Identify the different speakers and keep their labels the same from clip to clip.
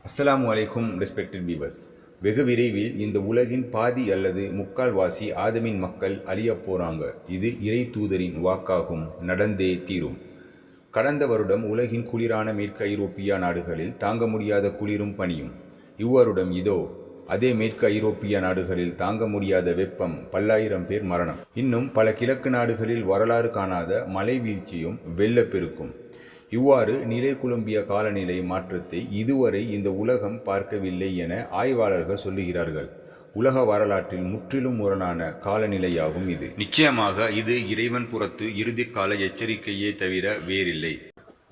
Speaker 1: அஸ்ஸலாமு அலைக்கும் respected viewers. வெகு விரைவில் இந்த உலகின் பாதி அல்லது முக்கால்வாசி ஆதமின் மக்கள் அழியப் போறாங்க. இது இறை தூதரின் வாக்காகும், நடந்தே தீரும். கடந்த வருடம் உலகின் குளிரான மேற்கு ஐரோப்பிய நாடுகளில் தாங்க முடியாத குளிரும் பனியும். இவ்வருடம் இதோ அதே மேற்கு ஐரோப்பிய நாடுகளில் தாங்க முடியாத வெப்பம், பல்லாயிரம் பேர் மரணம். இன்னும் பல கிழக்கு நாடுகளில் வரலாறு காணாத மழை வீழ்ச்சியும் வெள்ளப்பெருக்கும். இவ்வாறு நிலை குழம்பிய காலநிலை மாற்றத்தை இதுவரை இந்த உலகம் பார்க்கவில்லை என ஆய்வாளர்கள் சொல்லுகிறார்கள். உலக வரலாற்றில் முற்றிலும் முரணான காலநிலையாகும் இது. நிச்சயமாக இது இறைவன் புறத்து இறுதிக்கால எச்சரிக்கையே தவிர வேறில்லை.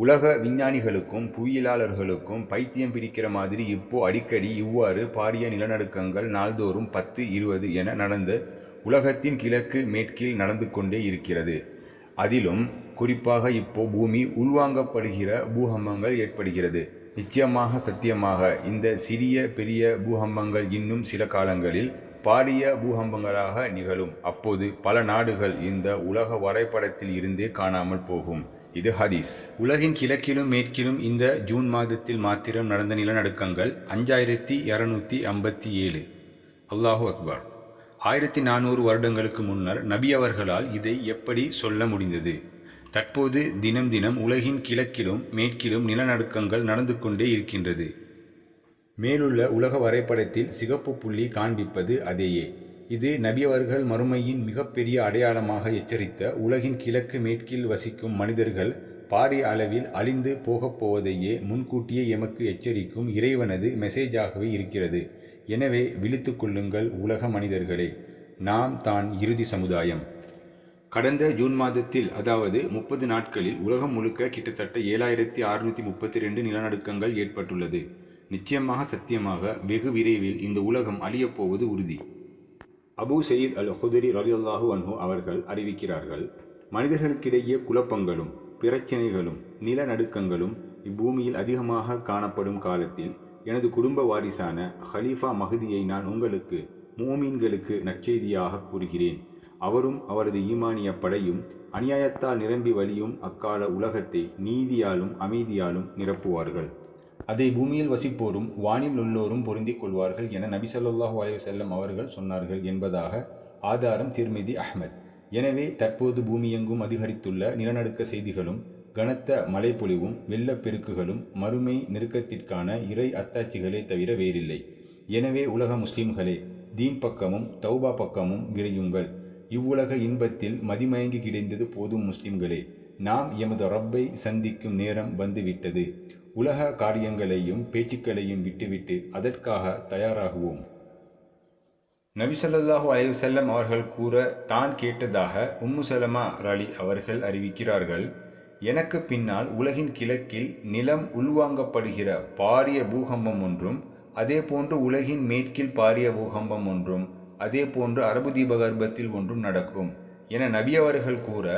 Speaker 1: உலக விஞ்ஞானிகளுக்கும் புவியியலாளர்களுக்கும் பைத்தியம் பிடிக்கிற மாதிரி இப்போ அடிக்கடி இவ்வாறு பாரிய நிலநடுக்கங்கள் நாள்தோறும் 10, 20 என நடந்து உலகத்தின் கிழக்கு மேற்கில் நடந்து கொண்டே இருக்கிறது. அதிலும் குறிப்பாக இப்போ பூமி உள்வாங்கப்படுகிற பூகம்பங்கள் ஏற்படுகிறது. நிச்சயமாக சத்தியமாக இந்த சிறிய பெரிய பூகம்பங்கள் இன்னும் சில காலங்களில் பாரிய பூகம்பங்களாக நிகழும். அப்போது பல நாடுகள் இந்த உலக வரைபடத்தில் இருந்தே காணாமல் போகும். இது ஹதீஸ். உலகின் கிழக்கிலும் மேற்கிலும் இந்த ஜூன் மாதத்தில் மாத்திரம் நடந்த நிலநடுக்கங்கள் 5257. அல்லாஹு அக்பர். 1400 வருடங்களுக்கு முன்னர் நபி அவர்களால் இதை எப்படி சொல்ல முடிந்தது? தற்போது தினம் தினம் உலகின் கிழக்கிலும் மேற்கிலும் நிலநடுக்கங்கள் நடந்து கொண்டே இருக்கின்றது. மேலுள்ள உலக வரைபடத்தில் சிகப்பு புள்ளி காண்பிப்பது அதேயே. இது நபி அவர்கள் மறுமையின் மிகப்பெரிய அடையாளமாக எச்சரித்த உலகின் கிழக்கு மேற்கில் வசிக்கும் மனிதர்கள் பாரிய அளவில் அழிந்து போகப் போவதையே முன்கூட்டியே எமக்கு எச்சரிக்கும் இறைவனது மெசேஜாகவே இருக்கிறது. எனவே விழித்து கொள்ளுங்கள் உலக மனிதர்களே, நாம் தான் இறுதி சமுதாயம். கடந்த ஜூன் மாதத்தில், அதாவது 30 நாட்களில் உலகம் முழுக்க கிட்டத்தட்ட 7632 நிலநடுக்கங்கள் ஏற்பட்டுள்ளது. நிச்சயமாக சத்தியமாக வெகு விரைவில் இந்த உலகம் அழியப் போவது உறுதி. அபு சயீத் அல் ஹுதரி ரலியல்லாஹு அன்ஹு அவர்கள் அறிவிக்கிறார்கள், மனிதர்களுக்கிடையே குழப்பங்களும் பிரச்சனைகளும் நிலநடுக்கங்களும் இப்பூமியில் அதிகமாக காணப்படும் காலத்தில் எனது குடும்ப வாரிசான ஹலீஃபா மஹ்தியை நான் உங்களுக்கு மூமீன்களுக்கு நற்செய்தியாக கூறுகிறேன். அவரும் அவரது ஈமானிய படையும் அநியாயத்தால் நிரம்பி வழியும் அக்கால உலகத்தை நீதியாலும் அமைதியாலும் நிரப்புவார்கள். அதை பூமியில் வசிப்போரும் வானில் உள்ளோரும் பொருந்திக் கொள்வார்கள் என நபி ஸல்லல்லாஹு அலைஹி வஸல்லம் அவர்கள் சொன்னார்கள் என்பதாக ஆதாரம் திர்மிதி அஹ்மத். எனவே தற்போது பூமியெங்கும் அதிகரித்துள்ள நிலநடுக்க செய்திகளும் கனத்த மழைப்பொழிவும் வெள்ளப்பெருக்குகளும் மறுமை நெருக்கத்திற்கான இறை அத்தாட்சிகளே தவிர வேறில்லை. எனவே உலக முஸ்லிம்களே, தீன் பக்கமும் தௌபா பக்கமும் விரையுங்கள். இவ்வுலக இன்பத்தில் மதிமயங்கி கிடைந்தது போதும் முஸ்லிம்களே. நாம் எமது ரப்பை சந்திக்கும் நேரம் வந்துவிட்டது. உலக காரியங்களையும் பேச்சுக்களையும் விட்டுவிட்டு அதற்காக தயாராகுவோம். நபி ஸல்லல்லாஹு அலைஹி வஸல்லம் அவர்கள் கூற தான் கேட்டதாக உம்மு சலமா ரலி அவர்கள் அறிவிக்கிறார்கள், எனக்கு பின்னால் உலகின் கிழக்கில் நிலம் உள்வாங்கப்படுகிற பாரிய பூகம்பம் ஒன்றும், அதே போன்று உலகின் மேற்கில் பாரிய பூகம்பம் ஒன்றும், அதே போன்று அரபு தீபகற்பத்தில் ஒன்றும் நடக்கும் என நபி அவர்கள் கூற,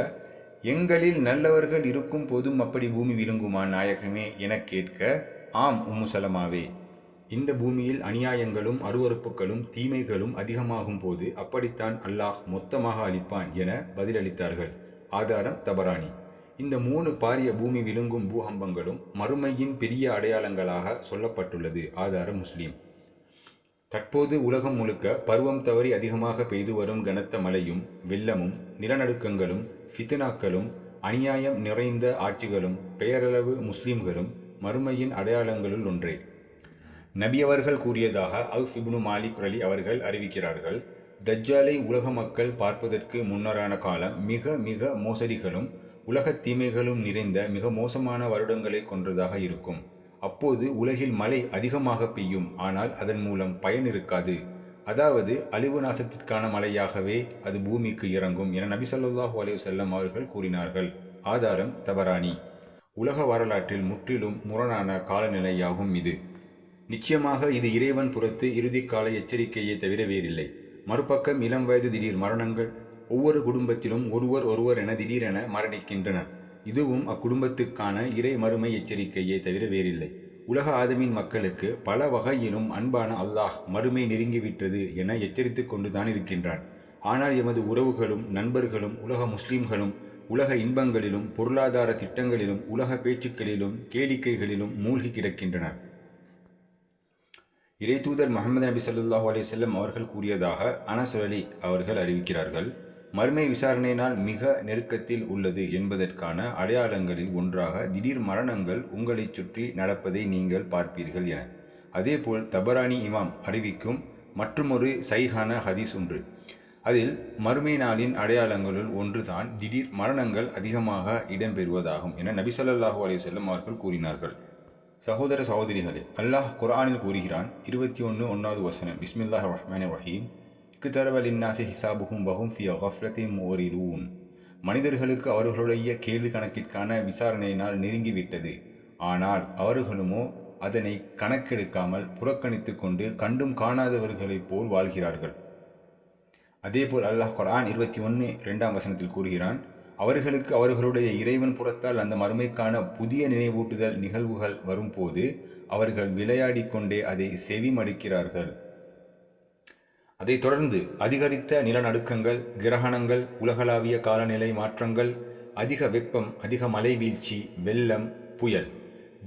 Speaker 1: எங்களில் நல்லவர்கள் இருக்கும் போதும் அப்படி பூமி விழுங்குமா நாயகமே என கேட்க, ஆம் உம்மு சலமாவே, இந்த பூமியில் அநியாயங்களும் அருவறுப்புகளும் தீமைகளும் அதிகமாகும் போது அப்படித்தான் அல்லாஹ் மொத்தமாக அளிப்பான் என பதிலளித்தார்கள். ஆதாரம் தபரானி. இந்த 3 பாரிய பூமி விழுங்கும் பூகம்பங்களும் மறுமையின் பெரிய அடையாளங்களாக சொல்லப்பட்டுள்ளது. ஆதாரம் முஸ்லிம். தற்போது உலகம் முழுக்க பருவம் தவறி அதிகமாக பெய்து வரும் கனத்த மழையும் வெள்ளமும் நிலநடுக்கங்களும் ஃபித்னாக்களும் அநியாயம் நிறைந்த ஆட்சிகளும் பெயரளவு முஸ்லிம்களும் மறுமையின் அடையாளங்களுள் ஒன்றே. நபி அவர்கள் கூறியதாக அவுஃப் இப்னு மாலிக் ரலி அவர்கள் அறிவிக்கிறார்கள், தஜ்ஜாலை உலக மக்கள் பார்ப்பதற்கு முன்னரான காலம் மிக மிக மோசடிகளும் உலகத் தீமைகளும் நிறைந்த மிக மோசமான வருடங்களை கொன்றதாக இருக்கும். அப்போது உலகில் மழை அதிகமாக பெய்யும், ஆனால் அதன் மூலம் பயன் இருக்காது. அதாவது அழிவு நாசத்திற்கான மழையாகவே அது பூமிக்கு இறங்கும் என நபி ஸல்லல்லாஹு அலைஹி வஸல்லம் அவர்கள் கூறினார்கள். ஆதாரம் தபரானி. உலக வரலாற்றில் முற்றிலும் முரணான காலநிலையாகும் இது. நிச்சயமாக இது இறைவன் புறத்து இறுதிக்கால எச்சரிக்கையே தவிர வேறில்லை. மறுபக்கம் இளம் வயது திடீர் மரணங்கள். ஒவ்வொரு குடும்பத்திலும் ஒருவர் என திடீரென மரணிக்கின்றனர். இதுவும் அக்குடும்பத்துக்கான இறை மறுமை எச்சரிக்கையே தவிர வேறில்லை. உலக ஆதமின் மக்களுக்கு பல வகையிலும் அன்பான அல்லாஹ் மறுமை நெருங்கிவிட்டது என எச்சரித்து கொண்டுதான் இருக்கின்றான். ஆனால் எமது உறவுகளும் நண்பர்களும் உலக முஸ்லிம்களும் உலக இன்பங்களிலும் பொருளாதார திட்டங்களிலும் உலக பேச்சுக்களிலும் கேளிக்கைகளிலும் மூழ்கி கிடக்கின்றனர். இறைதூதர் முஹம்மது நபி ஸல்லல்லாஹு அலைஹி வஸல்லம் அவர்கள் கூறியதாக அனஸ் அலி அவர்கள் அறிவிக்கிறார்கள். மறுமை விசாரணையினால் மிக நெருக்கத்தில் உள்ளது என்பதற்கான அடையாளங்களில் ஒன்றாக திடீர் மரணங்கள் உங்களைச் சுற்றி நடப்பதை நீங்கள் பார்ப்பீர்கள் என. அதேபோல் தபரானி இமாம் அறிவிக்கும் மற்றுமொரு சஹீஹான ஹதீஸ் ஒன்று. அதில் மறுமை நாளின் அடையாளங்களுள் ஒன்றுதான் திடீர் மரணங்கள் அதிகமாக இடம்பெறுவதாகும் என நபி ஸல்லல்லாஹு அலைஹி வஸல்லம் அவர்கள் கூறினார்கள். சகோதர சகோதரிகளே, அல்லாஹ் குர்ஆனில் கூறுகிறான். 21 வசனம். பிஸ்மில்லாஹிர் ரஹ்மானிர் ரஹீம். இக்தரப லின்னாஸி ஹிசாபுஹும் வஹும் ஃபீ கஃப்லத்தின் முஅரிதூன். மனிதர்களுக்கு அவர்களுடைய கேள்வி கணக்கிற்கான விசாரணையினால் நெருங்கிவிட்டது. ஆனால் அவர்களுமோ அதனை கணக்கெடுக்காமல் புறக்கணித்து கொண்டு கண்டும் காணாதவர்களைப் போல் வாழ்கிறார்கள். அதேபோல் அல்லாஹ் குர்ஆன் 21 வசனத்தில் கூறுகிறான். அவர்களுக்கு அவர்களுடைய இறைவன் புறத்தால் அந்த மறுமைக்கான புதிய நினைவூட்டுதல் நிகழ்வுகள் வரும்போது அவர்கள் விளையாடி கொண்டே அதை செவி மடுக்கிறார்கள். அதைத் தொடர்ந்து அதிகரித்த நிலநடுக்கங்கள், கிரகணங்கள், உலகளாவிய காலநிலை மாற்றங்கள், அதிக வெப்பம், அதிக மழை வீழ்ச்சி, வெள்ளம், புயல்,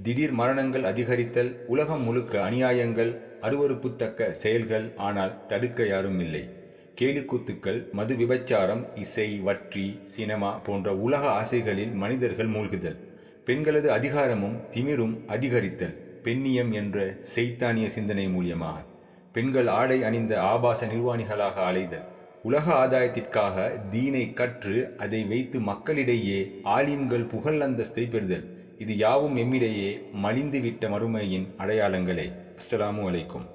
Speaker 1: திடீர் மரணங்கள் அதிகரித்தல், உலகம் முழுக்க அநியாயங்கள், அருவருப்புத்தக்க செயல்கள், ஆனால் தடுக்க யாரும் இல்லை. கேலிக்கூத்துக்கள், மது விபச்சாரம், இசை, வற்றி, சினிமா போன்ற உலக ஆசைகளில் மனிதர்கள் மூழ்குதல், பெண்களது அதிகாரமும் திமிரும் அதிகரித்தல், பெண்ணியம் என்ற சைத்தானிய சிந்தனை மூலியமாக பெண்கள் ஆடை அணிந்த ஆபாச நிர்வாணிகளாக அலைதல், உலக ஆதாயத்திற்காக தீனை கற்று அதை வைத்து மக்களிடையே ஆலிம்கள் புகழ் அந்தஸ்தை பெறுதல், இது யாவும் எம்மிடையே மலிந்துவிட்ட மறுமையின் அடையாளங்களே. அஸ்ஸலாமு அலைக்கும்.